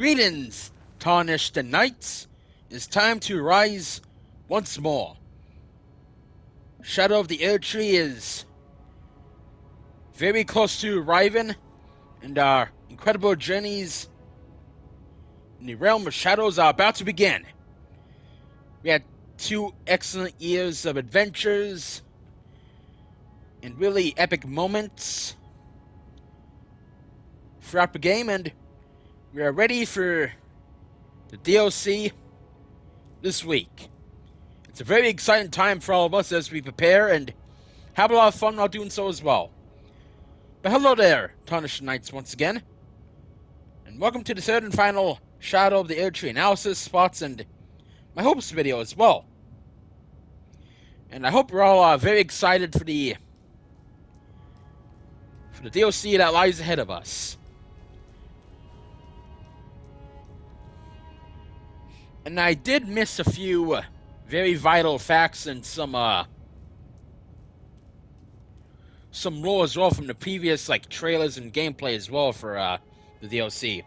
Greetings, Tarnished and Knights. It's time to rise once more. Shadow of the Erdtree is very close to arriving, and our incredible journeys in the realm of shadows are about to begin. We had 2 excellent years of adventures and really epic moments throughout the game, and we are ready for the DLC this week. It's a very exciting time for all of us as we prepare and have a lot of fun while doing so as well. But hello there, Tarnished Knights, once again, and welcome to the third and final Shadow of the Erdtree analysis, spots, and my hopes video as well. And I hope we're all very excited for the DLC that lies ahead of us. And I did miss a few very vital facts and some lore as well from the previous trailers and gameplay as well for the DLC.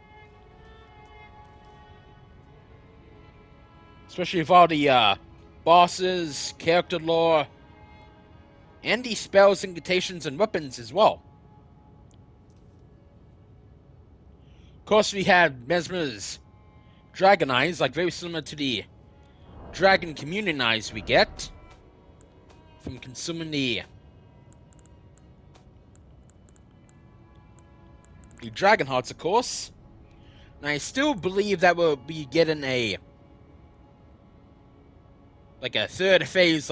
Especially with all the bosses, character lore, and the spells, incantations, and weapons as well. Of course, we had Messmer's dragon eyes, very similar to the dragon communion eyes we get from consuming the dragon hearts, of course. And I still believe that we'll be getting a third phase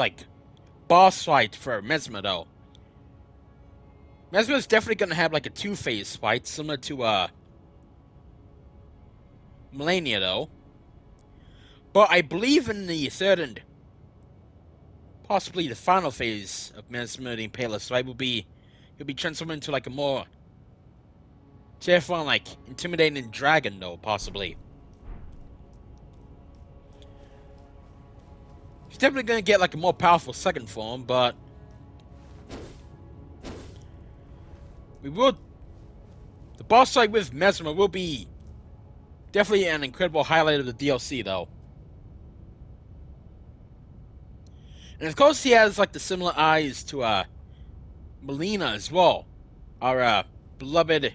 boss fight for Messmer though. Messmer's definitely gonna have a 2-phase fight similar to Malenia though. But I believe in the third and possibly the final phase of Messmer the Impaler's fight he'll be transformed into a more terrifying, intimidating dragon though, possibly. He's definitely gonna get a more powerful second form, but the boss fight with Messmer will be definitely an incredible highlight of the DLC though. And of course he has the similar eyes to Malenia as well. Our beloved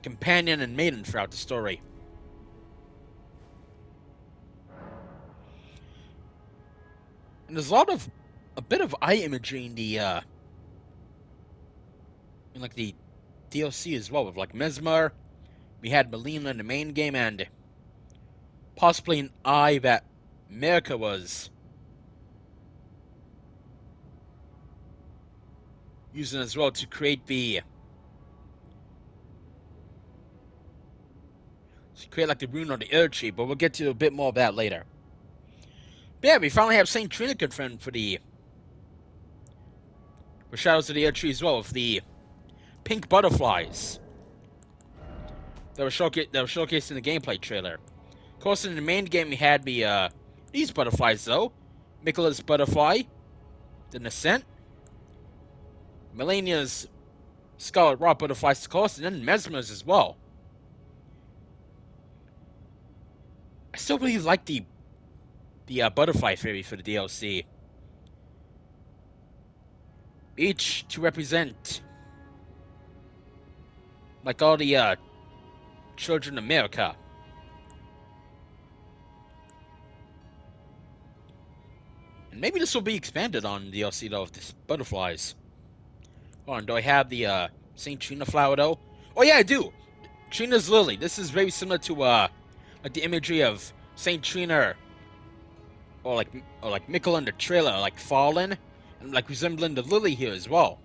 companion and maiden throughout the story. And there's a bit of eye imagery in the the DLC as well, with Messmer. We had Malenia in the main game, and possibly an eye that America was using as well to create the the rune on the Erdtree, but we'll get to a bit more of that later. But yeah, we finally have Saint Trina confirmed for Shadows of the Erdtree as well, with the pink butterflies that were showcased in the gameplay trailer. Of course, in the main game we had these butterflies though. Miquella's butterfly, the Nascent, Malenia's Scarlet Rot butterflies, of course, and then Messmer's as well. I still really like the butterfly theory for the DLC. Each to represent all the children of America. And maybe this will be expanded on the DLC though, with these butterflies. Hold on, do I have the Saint Trina flower though? Oh yeah, I do! Trina's lily. This is very similar to the imagery of Saint Trina or Miquella in the trailer, fallen, and resembling the lily here as well.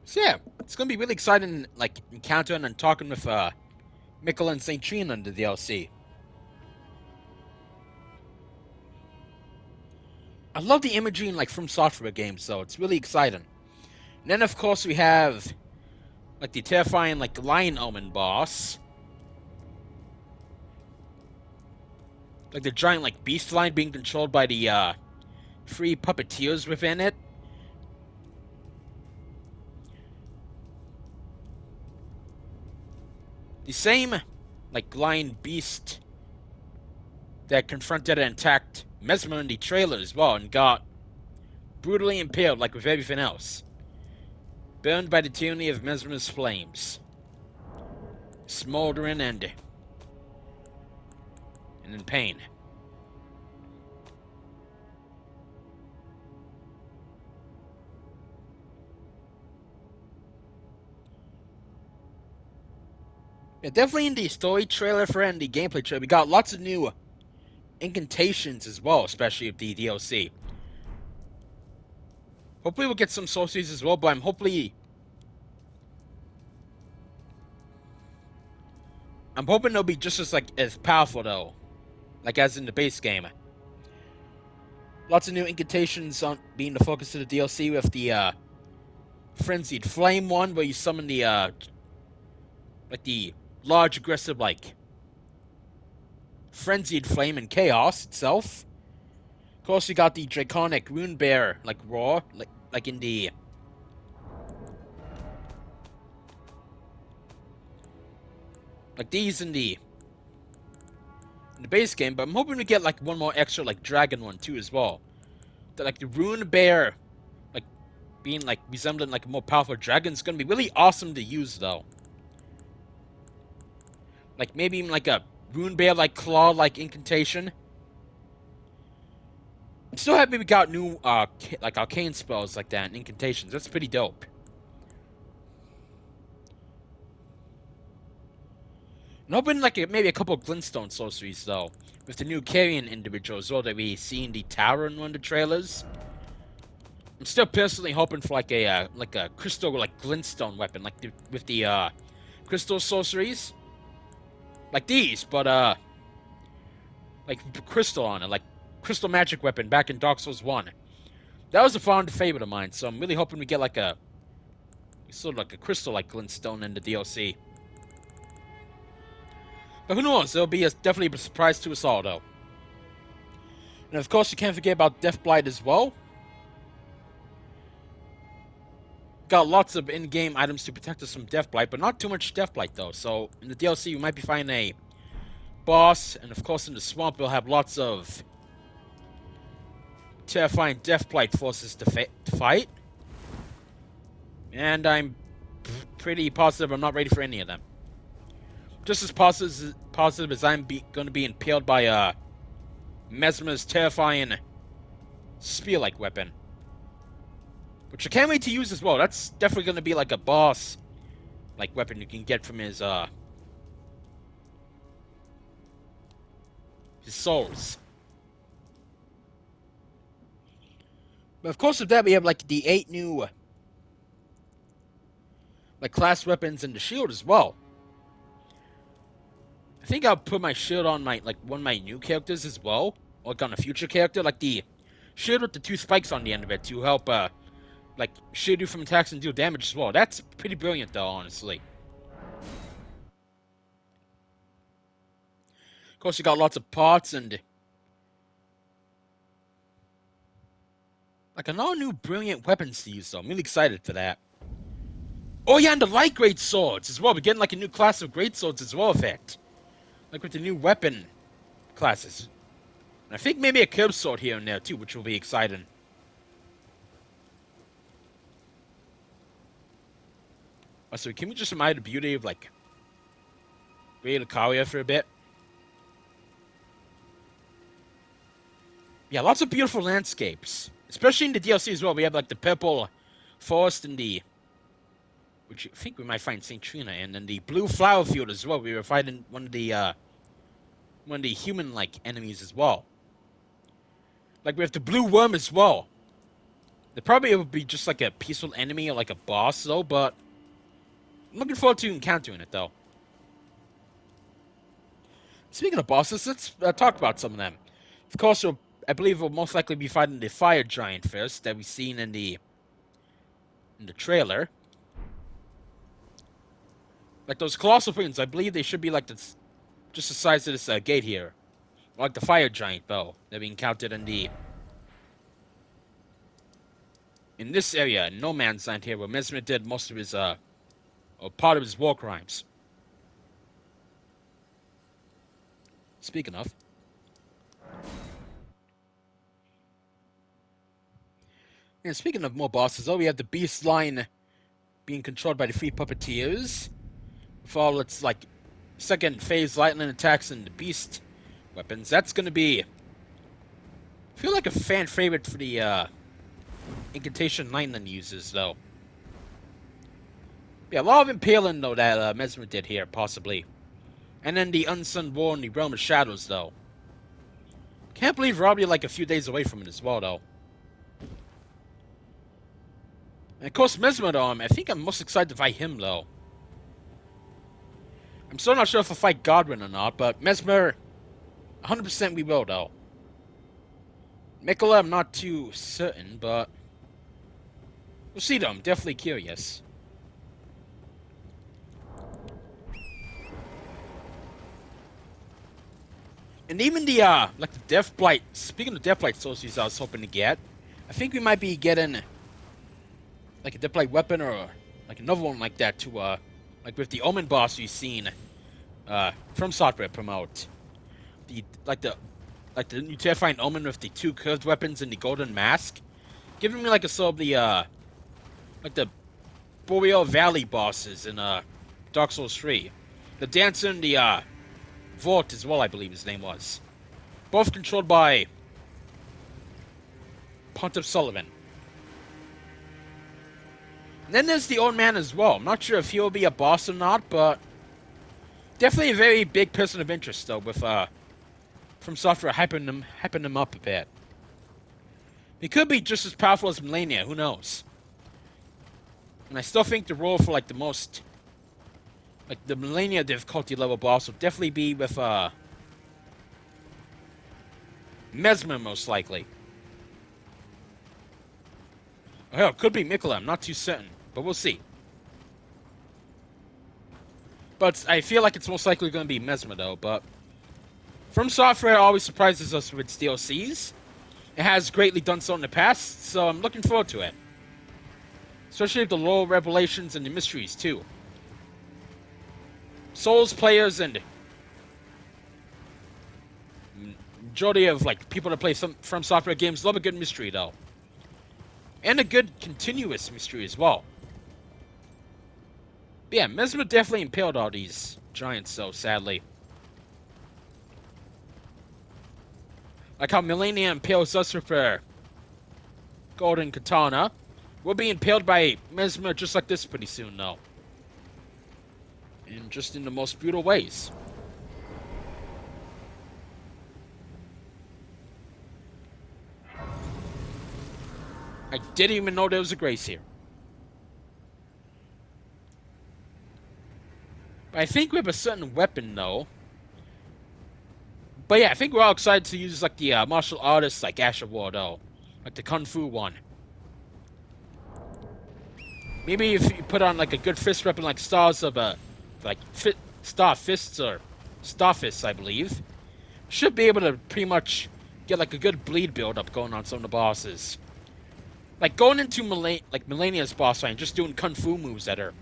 So yeah, it's gonna be really exciting, encountering and talking with Miquella and Saint Trina in the DLC. I love the imagery in From Software games, so it's really exciting. And then of course we have the terrifying lion omen boss. The giant beast lion being controlled by the 3 puppeteers within it. The same, like, lion beast that confronted and attacked Messmer in the trailer as well and got brutally impaled like with everything else. Burned by the tyranny of Messmers Flames. Smoldering and in pain. Yeah, definitely in the story trailer for and the gameplay trailer, we got lots of new incantations as well, especially with the DLC. Hopefully we'll get some sorceries as well, but I'm hoping they'll be just as powerful though, like as in the base game. Lots of new incantations on being the focus of the DLC with the frenzied flame one, where you summon the large aggressive frenzied flame and chaos itself. Of course, you got the draconic rune bear roar, like in these in the base game, but I'm hoping to get like one more extra dragon one too as well. The rune bear like being resembling a more powerful dragon is gonna be really awesome to use though. Like maybe even a rune bear claw incantation. I'm still happy we got new arcane spells like that and incantations. That's pretty dope. I'm hoping maybe a couple of glintstone sorceries though, with the new carrion individual as well that we see in the tower in one of the trailers. I'm still personally hoping for a crystal glintstone weapon with the crystal sorceries like these, but crystal on it, like crystal magic weapon back in Dark Souls 1. That was a fond favorite of mine, so I'm really hoping we get a sort of a crystal glintstone in the DLC. But who knows? It'll be definitely a surprise to us all, though. And of course, you can't forget about Deathblight as well. Got lots of in-game items to protect us from Deathblight, but not too much Deathblight though. So in the DLC, you might be finding a boss, and of course in the swamp, you'll have lots of terrifying Deathblight forces to fight. And I'm pretty positive I'm not ready for any of them. Just as positive as I'm going to be impaled by Messmer's terrifying spear-like weapon, which I can't wait to use as well. That's definitely going to be a boss weapon you can get from his souls. But of course, with that, we have the 8 new class weapons and the shield as well. I think I'll put my shield on my one of my new characters as well, on a future character, the shield with the 2 spikes on the end of it to help shield you from attacks and deal damage as well. That's pretty brilliant though, honestly. Of course, you got lots of parts and all new brilliant weapons to use though. I'm really excited for that. Oh yeah, and the light great swords as well. We're getting a new class of great swords as well, effect. With the new weapon classes. And I think maybe a curb sword here and there too, which will be exciting. So can we just admire the beauty of Great Lucaria for a bit? Yeah, lots of beautiful landscapes. Especially in the DLC as well. We have the purple forest and which I think we might find St. Trina in, and the blue flower field as well. We were fighting one of the human enemies as well. We have the blue worm as well. They probably would be just a peaceful enemy or a boss though, but I'm looking forward to encountering it though. Speaking of bosses, let's talk about some of them. Of course, I believe we'll most likely be fighting the fire giant first that we've seen in the trailer. Those colossal things, I believe they should be just the size of this gate here. Like the fire giant, though, that we encountered in this area, in No Man's Land here, where Messmer did most of his, or part of his war crimes. Speaking of. And speaking of more bosses, though, we have the Beast line being controlled by the 3 Puppeteers. With all its, like, second phase lightning attacks and the Beast weapons. That's going to be, I feel like, a fan favorite for the incantation lightning users, though. Yeah, a lot of impaling, though, that Messmer did here, possibly. And then the Unsung War in the Realm of Shadows, though. Can't believe we're already, like, a few days away from it as well, though. And of course, Messmer, though, I think I'm most excited to fight him, though. I'm still not sure if I'll fight Godwin or not, but Messmer, 100% we will, though. Miquella, I'm not too certain, but we'll see, though. I'm definitely curious. And even the, like the Death Blight, speaking of Death Blight sorceries I was hoping to get, I think we might be getting, like, a Death Blight weapon or, like, another one like that to, like with the Omen boss we've seen, from Software promote. Like the new terrifying Omen with the 2 curved weapons and the golden mask. Giving me, like, a sort of the, like the Boreal Valley bosses in, Dark Souls 3. The Dancer and the, Vault as well, I believe his name was. Both controlled by Pontiff Sullivan. And then there's the Old Man as well. I'm not sure if he'll be a boss or not, but definitely a very big person of interest, though, with, From Software hyping him up a bit. He could be just as powerful as Malenia, who knows? And I still think the role for, like, the most, like, the Malenia difficulty level boss will definitely be with, Messmer, most likely. Oh, hell, it could be Miquella, I'm not too certain, but we'll see. But I feel like it's most likely going to be Messmer, though, but From Software always surprises us with its DLCs. It has greatly done so in the past, so I'm looking forward to it. Especially with the lore revelations and the mysteries, too. Souls players and majority of, like, people that play some From Software games love a good mystery, though. And a good continuous mystery as well. But yeah, Messmer definitely impaled all these giants, though, sadly. Like how Malenia impales us with her golden katana. We'll be impaled by Messmer just like this pretty soon, though. And just in the most brutal ways. I didn't even know there was a grace here. But I think we have a certain weapon, though. But yeah, I think we're all excited to use, like, the martial artists, like Ash of War, though. Like the Kung Fu one. Maybe if you put on, like, a good fist weapon, like Stars of, like, Star Fists, or Star Fists, I believe. Should be able to pretty much get, like, a good bleed build-up going on some of the bosses. Like, going into Malenia's boss fight and just doing Kung Fu moves at her.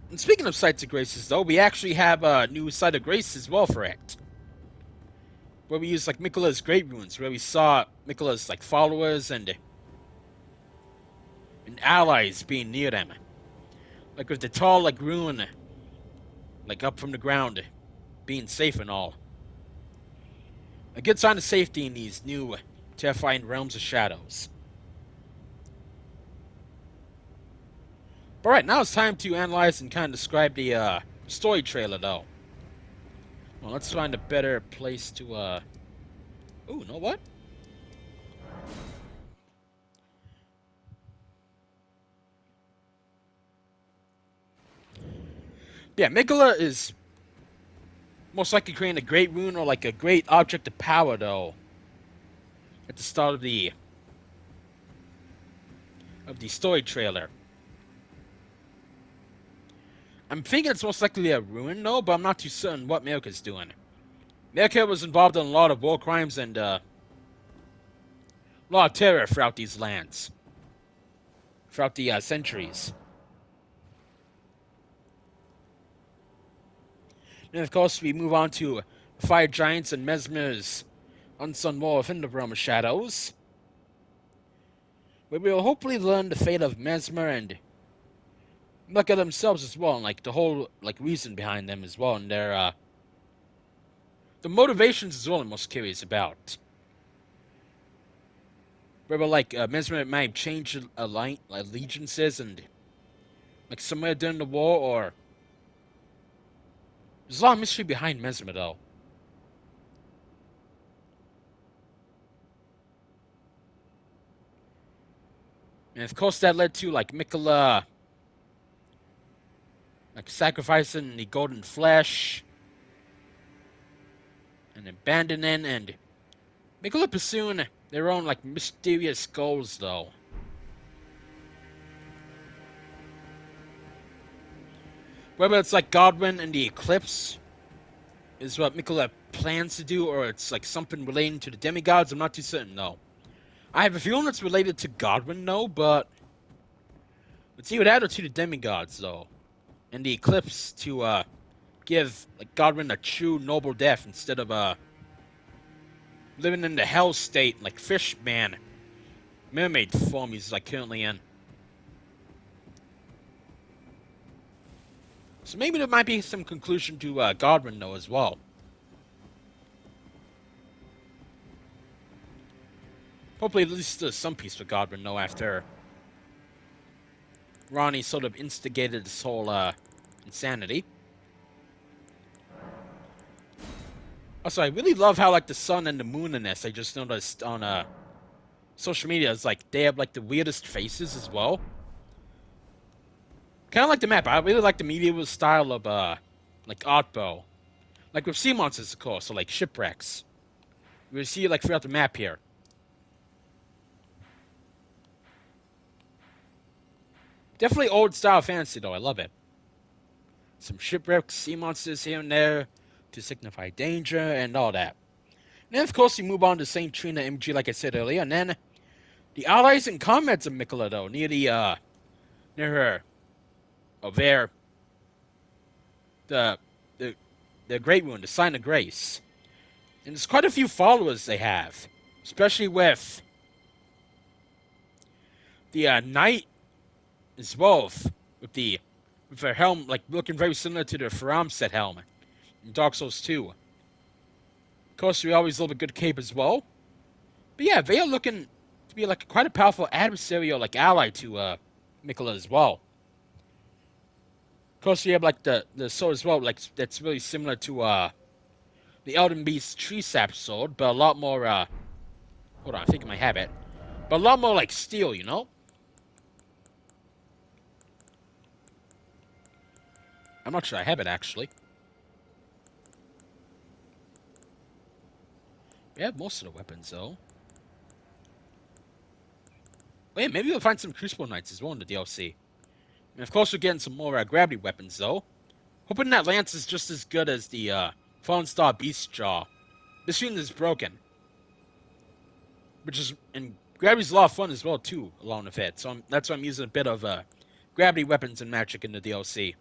And speaking of Sites of Graces, though, we actually have a new Site of Grace as well for it. Where we use, like, Miquella's Great Runes, where we saw Miquella's, like, followers and allies being near them. Like, with the tall, like, rune, like, up from the ground, being safe and all. A good sign of safety in these new, terrifying realms of shadows. But right, now it's time to analyze and kind of describe the story trailer, though. Well, let's find a better place to, Ooh, you know what? Yeah, Miquella is most likely creating a great rune or, like, a great object of power, though. At the start of the story trailer. I'm thinking it's most likely a ruin, though, but I'm not too certain what Mirka's doing. Mirka was involved in a lot of war crimes and a lot of terror throughout these lands. throughout the centuries. And of course, we move on to Fire Giants and Messmer's Unsung War within the Realm of Shadows, where we will hopefully learn the fate of Messmer and look at themselves as well, and like the whole like reason behind them as well, and their the motivations as well. I'm most curious about. Where like Messmer might change allegiances and like somewhere during the war, or there's a lot of mystery behind Messmer though. And of course, that led to like Miquella, like sacrificing the golden flesh and abandoning and Miquella pursuing their own like mysterious goals though. Whether it's like Godwin and the Eclipse is what Miquella plans to do, or it's like something relating to the demigods, I'm not too certain though. I have a feeling it's related to Godwin though, but let's see what added to the demigods though. And the Eclipse to give like Godwin a true noble death instead of living in the hell state like fish man mermaid form he's like currently in. So maybe there might be some conclusion to Godwin though as well. Hopefully at least there's some peace for Godwin though after Ronnie sort of instigated this whole insanity. Also, I really love how like the sun and the moon in this. I just noticed on social media is like they have like the weirdest faces as well. Kind of like the map. I really like the medieval style of like art bow, like with sea monsters of course, so like shipwrecks. We see it like throughout the map here. Definitely old style fantasy though. I love it. Some shipwrecks, sea monsters here and there to signify danger and all that. And then of course we move on to Saint Trina MG like I said earlier, and then the allies and comrades of Miquella though near the near her there the the Great Wound, the Sign of Grace. And there's quite a few followers they have, especially with the Knight as well, with their helm like looking very similar to the Faram set helm in Dark Souls 2. Of course, we always love a good cape as well. But yeah, they are looking to be like quite a powerful adversarial like ally to Miquella as well. Of course, we have like the sword as well, like that's really similar to the Elden Beast Tree Sap sword, but a lot more hold on, I think I might have it. But a lot more like steel, you know? I'm not sure I have it actually. We have most of the weapons though. Wait, maybe we'll find some Crucible Knights as well in the DLC. And of course, we're getting some more gravity weapons though. Hoping that lance is just as good as the Fallen Star Beast Jaw. This unit is broken, which is and gravity's a lot of fun as well too, along with it. So that's why I'm using a bit of gravity weapons and magic in the DLC.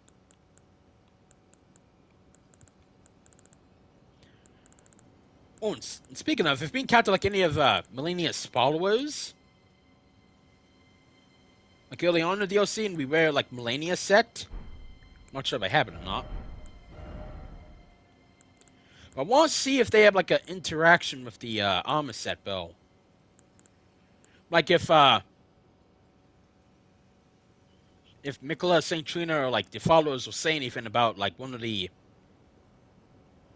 Oh, and speaking of, if we encounter like any of Malenia's followers, like early on in the DLC, and we wear like Malenia set, I'm not sure if I have it or not. But I want to see if they have like an interaction with the armor set though. Like if Miquella, Saint Trina, or like the followers will say anything about like one of the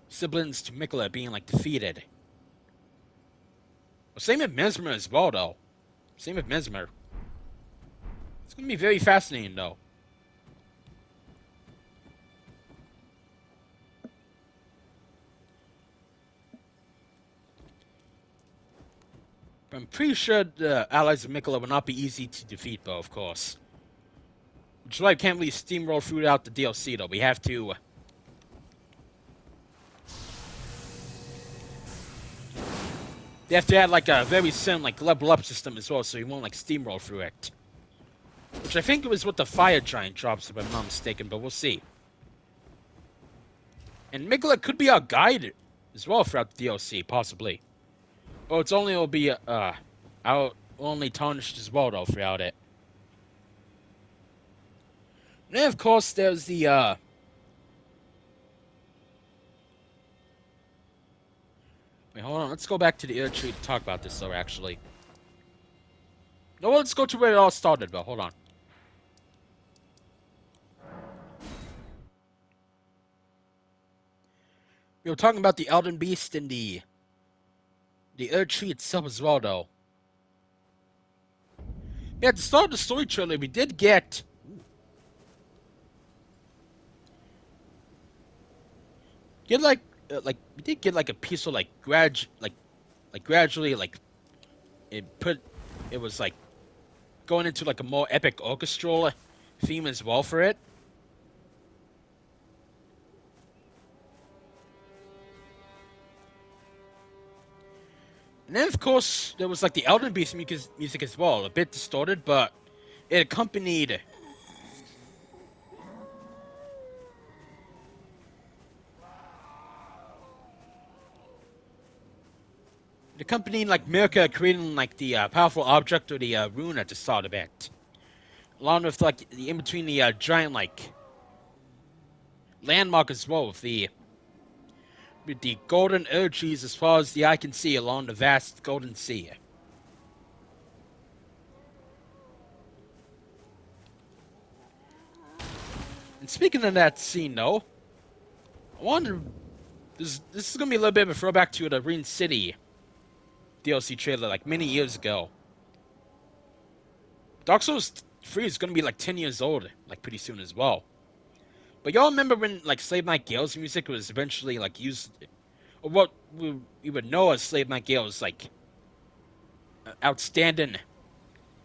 siblings to Miquella being like defeated. Well, same with Messmer as well though. Same with Messmer. It's gonna be very fascinating though. But I'm pretty sure the allies of Miquella will not be easy to defeat though, of course. Which is why I can't really steamroll throughout the DLC though. We have to they have to add like a very sim like level up system as well, so you won't like steamroll through it. Which I think it was what the fire giant drops, if I'm not mistaken, but we'll see. And Miquella could be our guide as well throughout the DLC, possibly. Well, it's only will be our only Tarnished as well though throughout it. And then of course there's the wait, hold on, let's go back to the Erdtree to talk about this though actually. No, let's go to where it all started though, hold on. We were talking about the Elden Beast and the Erdtree itself as well though. Yeah, at the start of the story trailer we did get like we did get like a piece of like gradually like it was like going into like a more epic orchestral theme as well for it. And then of course there was like the Elden Beast music as well, a bit distorted, but it accompanied like Mirka creating like the powerful object or the rune at the start of it, along with like the in between the giant like landmark as well with the golden Erdtrees as far as the eye can see along the vast golden sea. And speaking of that scene though, I wonder this is gonna be a little bit of a throwback to the Ring City DLC trailer like many years ago. Dark Souls 3 is gonna be like 10 years old, like pretty soon as well. But y'all remember when like Slave Knight Gale's music was eventually like used, or what we would know as Slave Knight Gale's like outstanding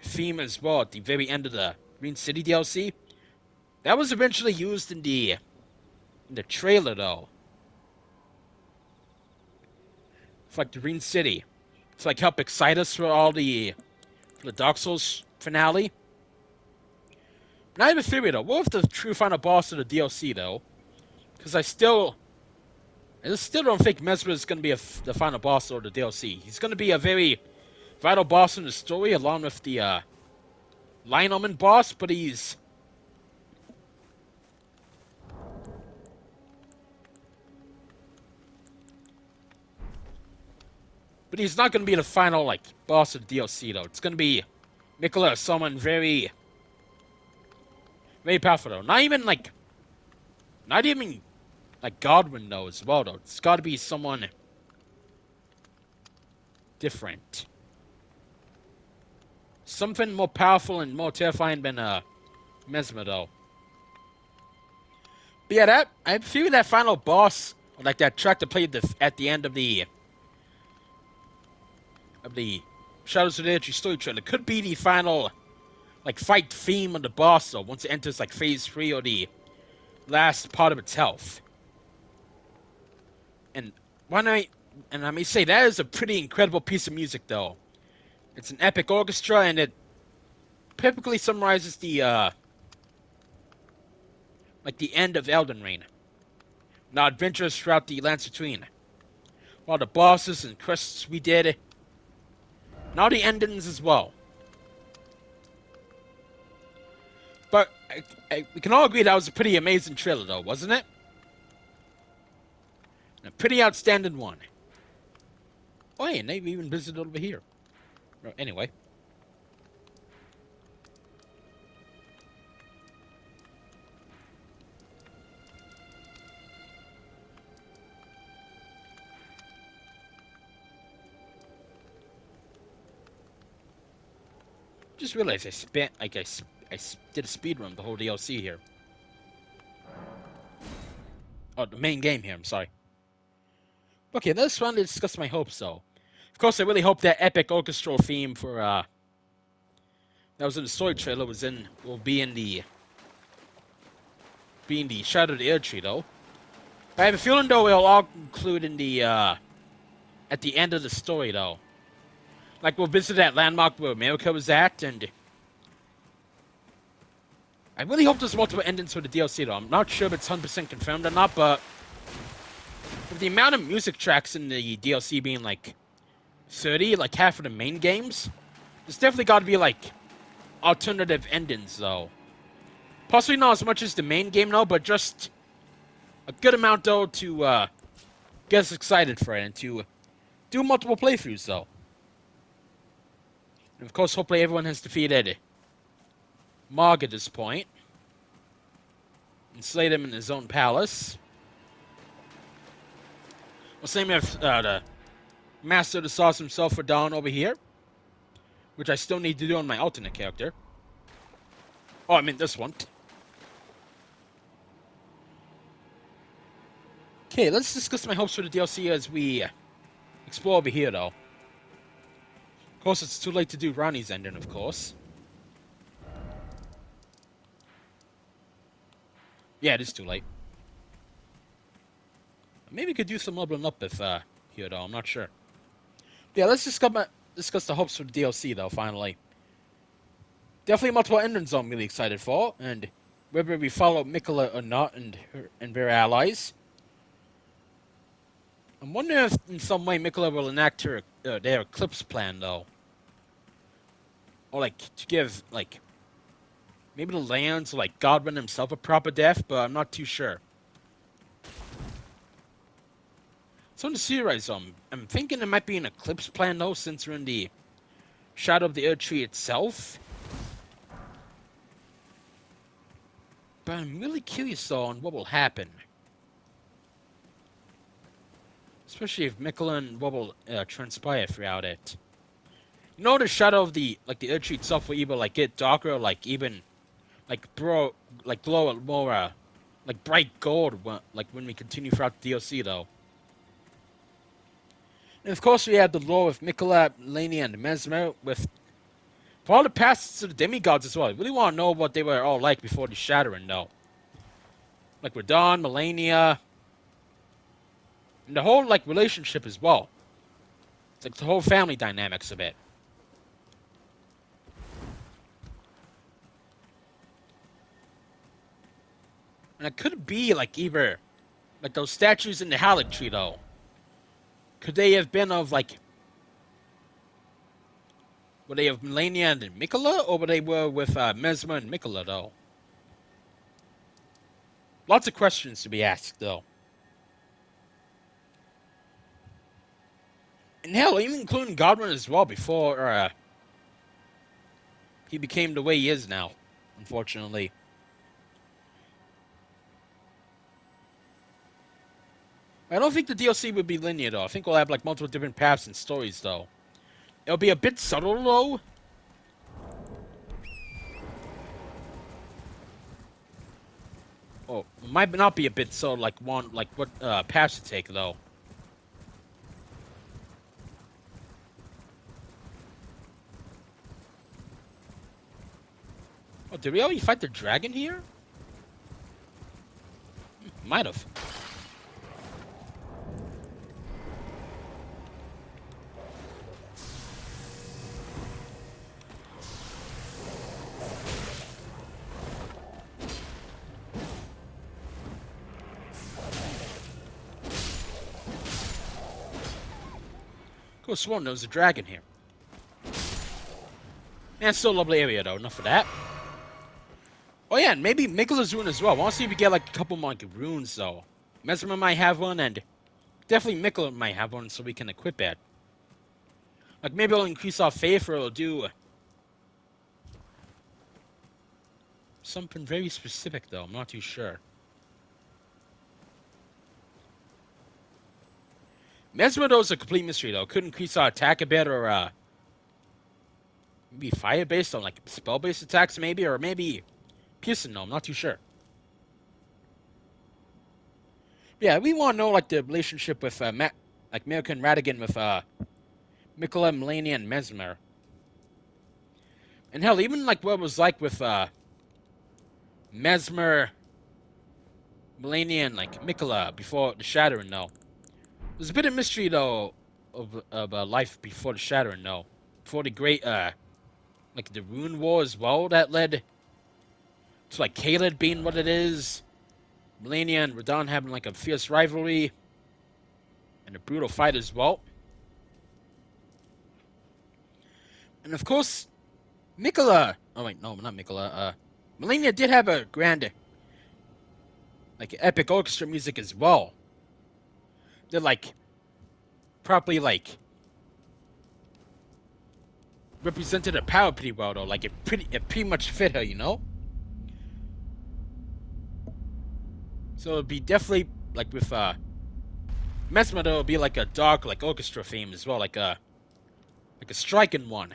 theme as well at the very end of the Green City DLC? That was eventually used in the trailer though. For like the Green City. To like help excite us for the Dark Souls finale. And I have a theory though. What if the true final boss of the DLC though? Because I still don't think Messmer is going to be the final boss of the DLC. He's going to be a very vital boss in the story, along with the Lion Omen boss, but he's not going to be the final like boss of the DLC though. It's going to be Miquella, someone very, very powerful though. Not even like Godwin though as well though. It's got to be someone different. Something more powerful and more terrifying than Messmer though. But yeah, I feel that final boss, or like that track to play at the end of the Shadows of the Erdtree story trailer could be the final like fight theme of the boss though, once it enters like phase 3 or the last part of its health. And I may say that is a pretty incredible piece of music though. It's an epic orchestra and it perfectly summarizes the like the end of Elden Ring. And our adventures throughout the lands between. All the bosses and quests we did. And all the endings as well. But we can all agree that was a pretty amazing trailer though, wasn't it? And a pretty outstanding one. Oh yeah, and they've even visited over here. Anyway. Just realized I did a speed run the whole DLC here. Oh, the main game here, I'm sorry. Okay, this one to discuss my hopes though. Of course, I really hope that epic orchestral theme for that was in the story trailer will be in the Shadow of the Erdtree though. I have a feeling though it'll all include in the at the end of the story though. Like we'll visit that landmark where America was at, and I really hope there's multiple endings for the DLC, though. I'm not sure if it's 100% confirmed or not, but with the amount of music tracks in the DLC being, like, 30, like half of the main games, there's definitely got to be, like, alternative endings, though. Possibly not as much as the main game, though, but just a good amount, though, to get us excited for it and to do multiple playthroughs, though. And, of course, hopefully everyone has defeated Mog at this point and slayed him in his own palace. Well, same with the Master of the Sauce himself for Dawn over here, which I still need to do on my alternate character. Oh, I mean this one. Okay, let's discuss my hopes for the DLC as we explore over here, though. Of course, it's too late to do Ronnie's ending, of course. Yeah, it is too late. Maybe we could do some leveling up if here, though. I'm not sure. Yeah, let's discuss the hopes for the DLC, though, finally. Definitely multiple endings I'm really excited for, and whether we follow Miquella or not and their allies. I'm wondering if in some way Miquella will enact their Eclipse plan, though. Or, like, to give, like, maybe the lands, like, Godwin himself a proper death, but I'm not too sure. So in the series, I'm thinking it might be an Eclipse plan, though, since we're in the shadow of the Erdtree itself. But I'm really curious, though, on what will happen. Especially if Miquella and what will transpire throughout it. You know, the shadow of the Erdtree itself will either, like, get darker or, like, even, like, glow a more, like, bright gold, when we continue throughout the DLC, though. And, of course, we have the lore of Miquella, Malenia, and Messmer, with for all the pasts to the demigods as well. I really want to know what they were all like before the Shattering, though. Like, Radon, Malenia, and the whole, like, relationship as well. It's like the whole family dynamics of it. And it could be, like, either, like, those statues in the Erdtree, though. Could they have been of, like, were they of Malenia and Miquella, or were they with Messmer and Miquella, though? Lots of questions to be asked, though. And hell, even including Godwin as well, before he became the way he is now, unfortunately. I don't think the DLC would be linear, though. I think we'll have, like, multiple different paths and stories, though. It'll be a bit subtle, though. Oh, it might not be a bit subtle, like, what path to take, though. Oh, did we already fight the dragon here? Might have. Could have sworn there was a dragon here. Man, it's still a lovely area, though. Enough of that. Oh, yeah, and maybe Miquella's rune as well. I want to see if we get, like, a couple more, like, runes, though. Messmer might have one, and definitely Miquella might have one, so we can equip it. Like, maybe it'll increase our faith, or it'll do something very specific, though. I'm not too sure. Messmer, though, is a complete mystery, though. Could increase our attack a bit, or, maybe fire-based on, like, spell-based attacks, maybe, or maybe piercing, though. I'm not too sure. Yeah, we want to know, like, the relationship with, like, American Radigan with, Miquella, Malenia, and Messmer. And hell, even, like, what it was like with, Messmer, Malenia, and, like, Miquella before the Shattering, though. There's a bit of mystery, though, of life before the Shattering, though. Before the great, like, the Rune War as well, that led So like Caelid being what it is, Malenia and Radahn having like a fierce rivalry and a brutal fight as well. And of course, Miquella. Oh wait, no, not Miquella. Malenia did have a grand, like epic orchestra music as well. They're like properly like represented her power pretty well though. Like it pretty much fit her, you know. So it'd be definitely like with Messmer, though, it'd be like a dark like orchestra theme as well, like a striking one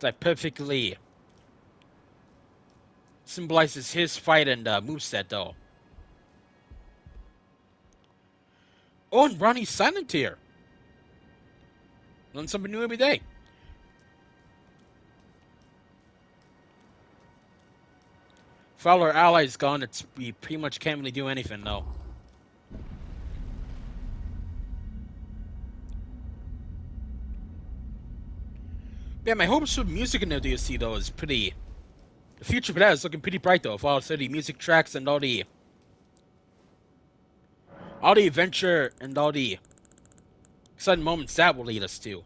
that perfectly symbolizes his fight and moveset though. Oh, and Ronnie's silent here. Learn something new every day. If all our allies gone, we pretty much can't really do anything though. Yeah, my hopes for music in the DLC though is pretty. The future for that is looking pretty bright though. With all 30 music tracks and all the adventure and all the exciting moments that will lead us to.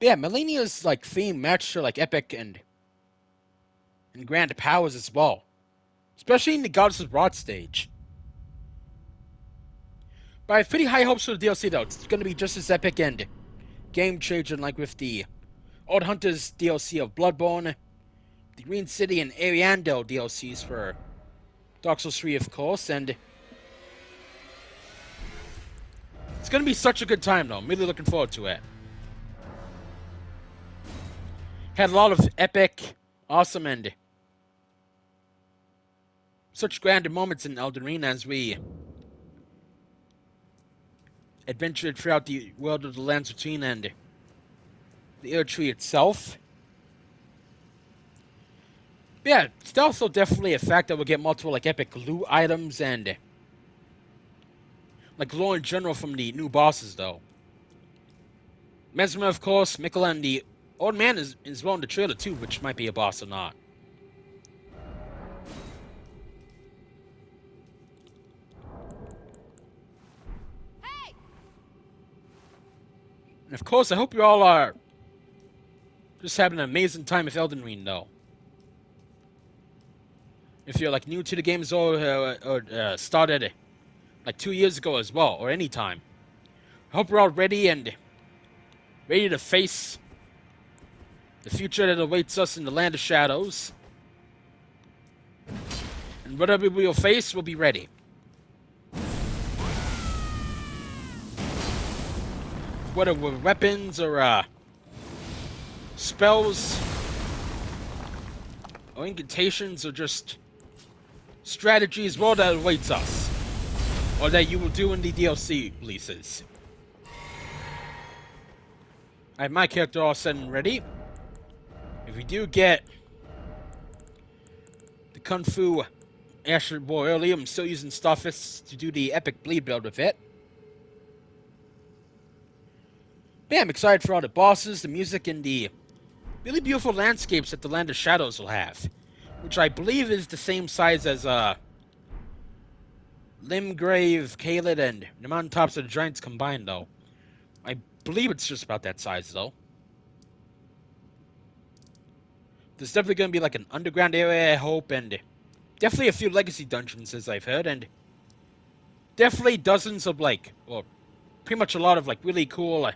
But yeah, Malenia's like theme matched her like epic and grand powers as well, especially in the Goddess of Rot stage. But I have pretty high hopes for the DLC though. It's going to be just as epic and game changing like with the Old Hunters DLC of Bloodborne, the Green City and Ariandel DLCs for Dark Souls 3, of course, and it's going to be such a good time though. I'm really looking forward to it. Had a lot of epic, awesome, and such grand moments in Elden Ring as we adventured throughout the world of the Lands Between and the Erdtree itself. But yeah, it's also definitely a fact that we'll get multiple like epic loot items and like lore in general from the new bosses though. Messmer, of course, Miquella, and the Old Man is well in the trailer too, which might be a boss or not. Hey! And of course, I hope you all are just having an amazing time with Elden Ring though. If you're like new to the games or started like 2 years ago as well, or any time, I hope you're all ready to face the future that awaits us in the land of shadows. And whatever we'll face, we'll be ready. Whether with weapons or spells or incantations or just strategies, well, that awaits us. Or that you will do in the DLC releases. I have my character all set and ready. If we do get the Kung Fu Asher Boy early, I'm still using Starfists to do the epic bleed build with it. But yeah, I'm excited for all the bosses, the music, and the really beautiful landscapes that the Land of Shadows will have. Which I believe is the same size as Limgrave, Caelid, and the Mountaintops of the Giants combined, though. I believe it's just about that size, though. There's definitely going to be like an underground area, I hope, and definitely a few legacy dungeons, as I've heard, and definitely dozens of like, or pretty much a lot of like really cool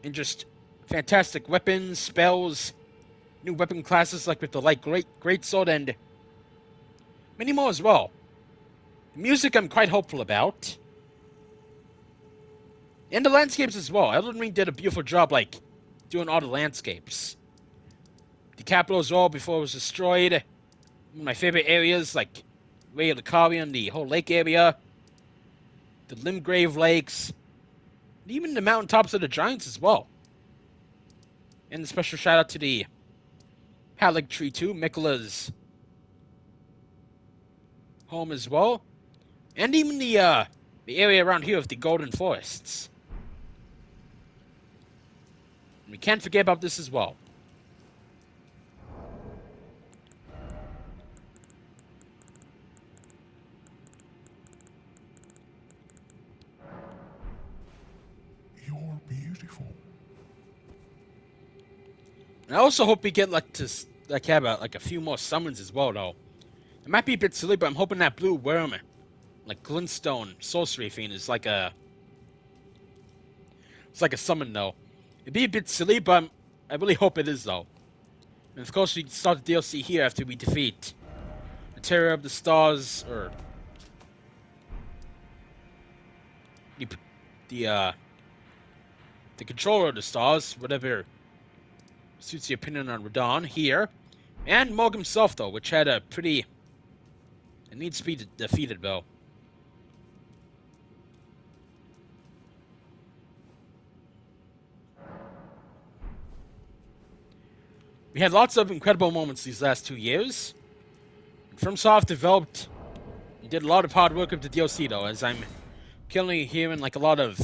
and just fantastic weapons, spells, new weapon classes like with the light great sword, and many more as well. The music I'm quite hopeful about. And the landscapes as well. Elden Ring did a beautiful job, like, doing all the landscapes. The capital as well, before it was destroyed. One of my favorite areas, like, Ray of the Carrion, the whole lake area. The Limgrave Lakes. And even the mountaintops of the Giants as well. And a special shout out to the Erdtree too, Miquella's home as well. And even the the area around here of the Golden Forests. And we can't forget about this as well. You're beautiful. And I also hope we get have a few more summons as well, though. It might be a bit silly, but I'm hoping that blue worm, like glintstone sorcery fiend, is like a summon though. It'd be a bit silly, but I really hope it is though. And of course, we start the DLC here after we defeat the Terror of the Stars, or the Controller of the Stars, whatever suits the opinion on Radon here, and Morg himself though, which had a pretty. It needs to be defeated though. We had lots of incredible moments these last 2 years. And FromSoft developed and did a lot of hard work with the DLC though, as I'm currently hearing like a lot of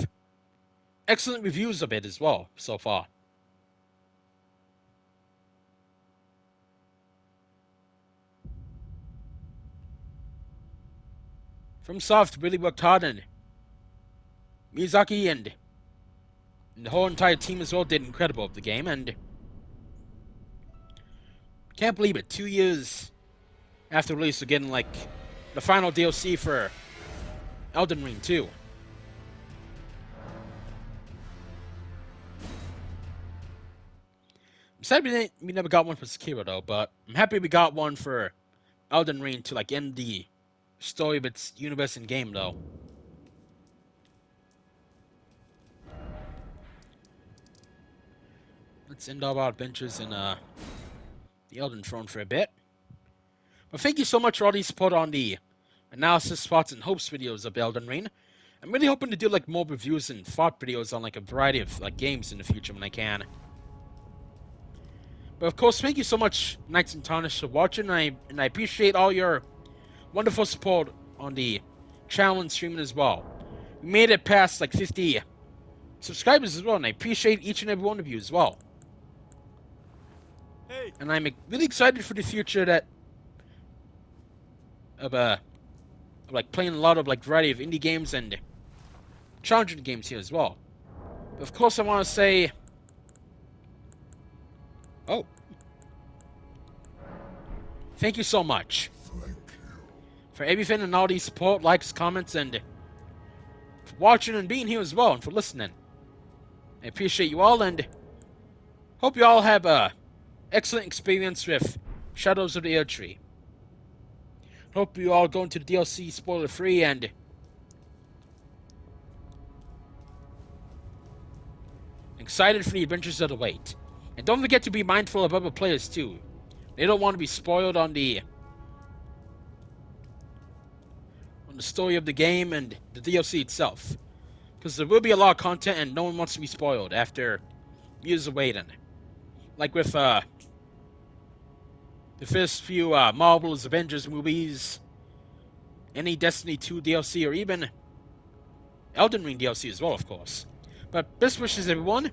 excellent reviews of it as well so far. FromSoft really worked hard, and Miyazaki and the whole entire team as well did incredible with the game, and can't believe it, 2 years after release, we're getting like the final DLC for Elden Ring 2. I'm sad we never got one for Sekiro though, but I'm happy we got one for Elden Ring to like end the story of its universe and game though. Let's end all our adventures in the Elden Throne for a bit. But thank you so much for all the support on the analysis, thoughts, and hopes videos of Elden Ring. I'm really hoping to do like more reviews and thought videos on like a variety of like games in the future when I can. But of course, thank you so much, Knights and Tarnished, for watching, and I appreciate all your wonderful support on the channel and streaming as well. We made it past like 50 subscribers as well, and I appreciate each and every one of you as well. Hey. And I'm really excited for the future of like playing a lot of like variety of indie games and challenging games here as well. But of course, I want to say, thank you so much Thank you. for everything and all the support, likes, comments, and for watching and being here as well, and for listening. I appreciate you all, and hope you all have a excellent experience with Shadows of the Erdtree. Hope you all go into the DLC spoiler-free and excited for the adventures that await. And don't forget to be mindful of other players too. They don't want to be spoiled on the story of the game and the DLC itself. Because there will be a lot of content and no one wants to be spoiled after years of waiting. Like with the first few Marvel's Avengers movies, any Destiny 2 DLC, or even Elden Ring DLC as well, of course. But best wishes, everyone.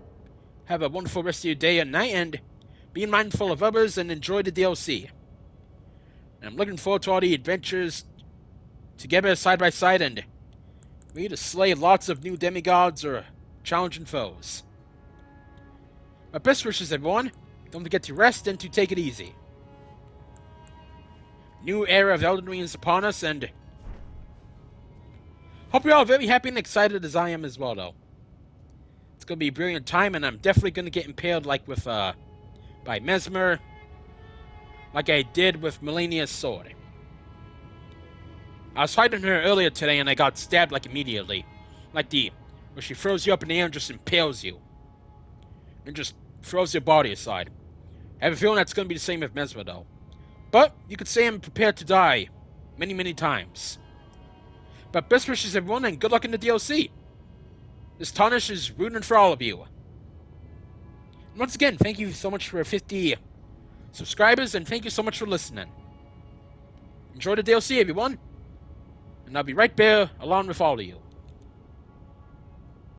Have a wonderful rest of your day and night, and be mindful of others and enjoy the DLC. And I'm looking forward to all the adventures together side by side, and we to slay lots of new demigods or challenging foes. My best wishes, everyone. Don't forget to rest and to take it easy. New era of Elden Ring is upon us, and hope you're all very happy and excited as I am as well, though. It's gonna be a brilliant time, and I'm definitely gonna get impaled like with by Messmer, like I did with Malenia's sword. I was fighting her earlier today, and I got stabbed like immediately, like where she throws you up in the air and just impales you, and just throws your body aside. I have a feeling that's gonna be the same with Messmer, though. But you could say I'm prepared to die many, many times. But best wishes, everyone, and good luck in the DLC. This Tarnished is rooting for all of you. And once again, thank you so much for 50 subscribers, and thank you so much for listening. Enjoy the DLC, everyone. And I'll be right there along with all of you.